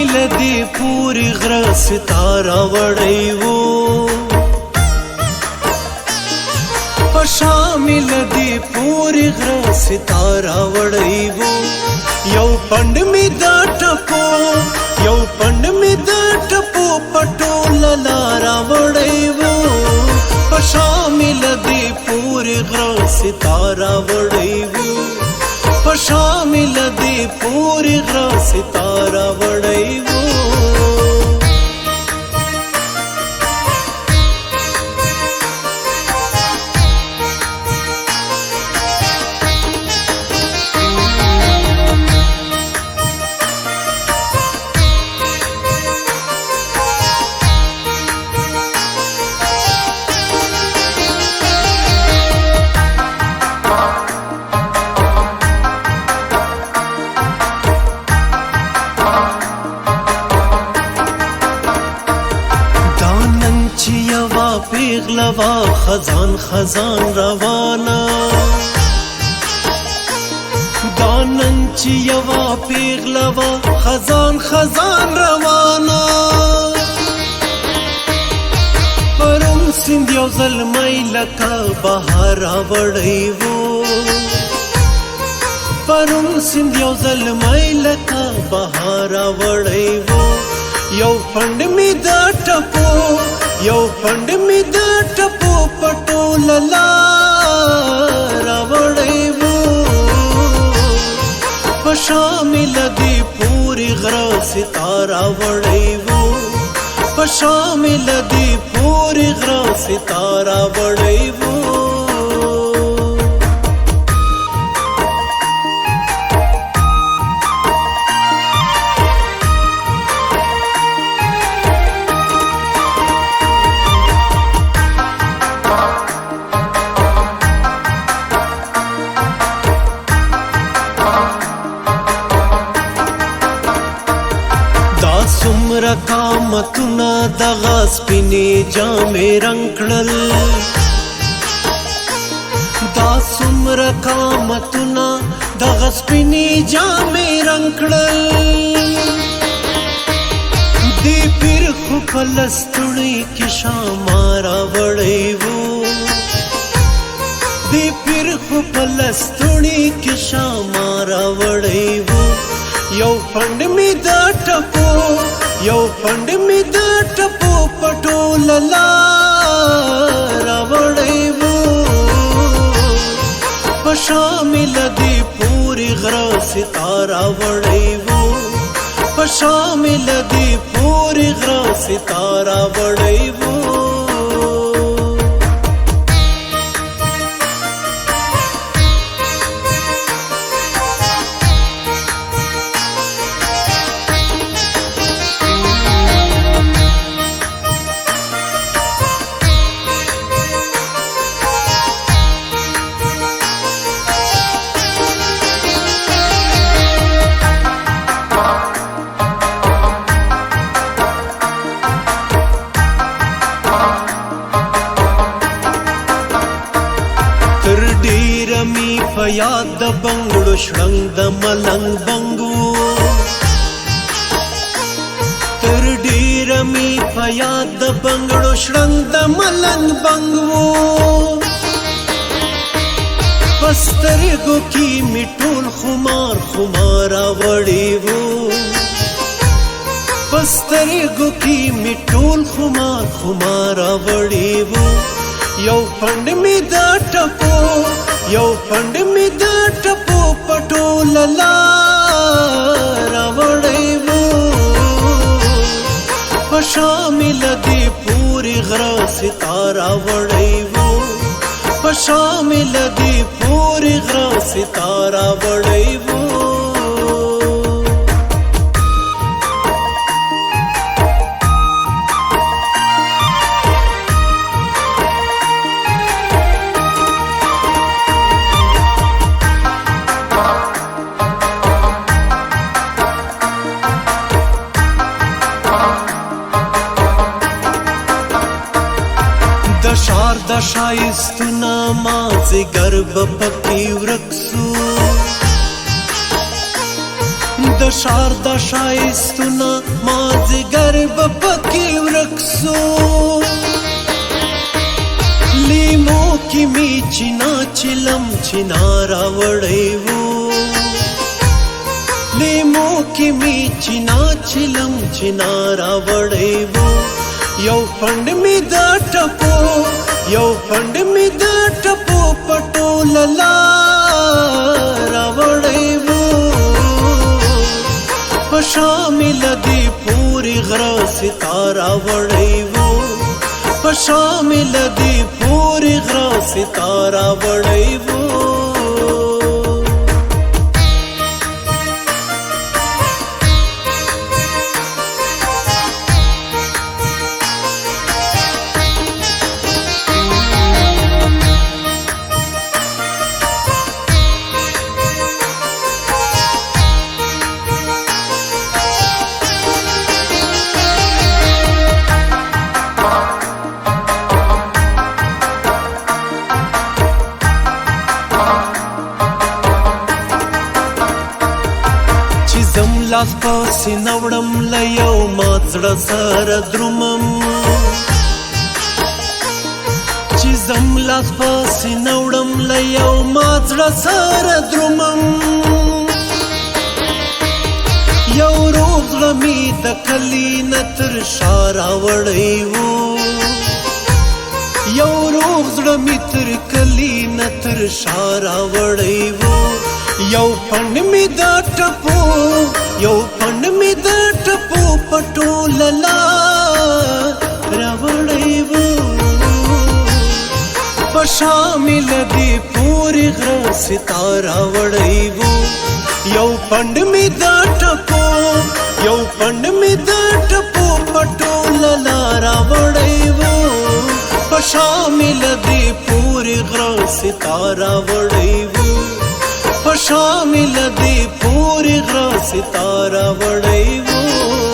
شامل دی پوری غره ستاره وړی وو په شامل دی پوری غره ستاره وړی وو یو پند می د ټپو یو پند می د ټپو پټول لارا وړی وو په شامل دی پوری غره ستاره وړی وو په شامل دی پوری غره ستاره وړی وو پیغلوا خزان خزان روانه دانن چې یوا پیغلوا خزان خزان روانه پرون سیند یو زلمی لکه بهار وړی وو پرون سیند یو زلمی لکه بهار وړی وو یو پند می د ټپو یو پند می د ټپو پټول لارا وړی وو په شامل دی پوری غره ستاره وړی وو په شامل دی پوری غره ستاره وړی وو سمرا قامتنا دغا سپینی جامې رنګ کړل دا سمرا قامتنا دغا سپینی جامې رنګ کړل دی پیر خو پلستړی کې شامارا وړی وو دی پیر خو پلستړی کې شامارا وړی وو یو پند می د ټپو یو پند می د ټپو پټول لارا وړی وو په شامل دی پوری غره ستاره وړی وو په شامل دی پوری غره ستاره وړی وو یاد د بنګړو شړنګ د ملنګ بنګو تر ډیره می په یاد د بنګړو شړنګ د ملنګ بنګو پسترګو کې می ټول خمار خمار وړی وو پسترګو کې می ټول خمار خمار وړی وو یو پند می د ټپو یو پند می د ټپو پټول لارا وړی وو په شامل دی پوری غره ستاره وړی وو په شامل دی پوری غره ستاره وړی وو د شایستونه مازیګر به پکې ورک سو د ښار د ښایستونه مازدیګر به پکې ورک سو لیمو کې می چینا چلم چینا راوړی وو لیمو کې می چینا چلم چینا راوړی وو یو پند می د ټپو یو پند می د ټپو پټول لا راوړی وو په شامل دی پوری غره ستاره وړی وو په شامل دی پوری غره ستاره وړی وو لاس پاسې نوړم له یو مات زړه سره درومم چې زم لاس پاسې نوړم له یو مات زړه سره درومم یو روغ زړه مې د کلي نه تر شا راوړی وو یو روغ زړه مې تر کلي نه تر شا راوړی وو یو پند مې د ټپو یو پند مې د ټپو پټول لا راوړی وو په شامل دی پوری غره ستاره وړی وو یو پند مې د ټپو یو پند مې د ټپو پټول لا راوړی وو په شامل دی پوری غره ستاره وړی وو په شامل دی پوری غره ستاره وړی وو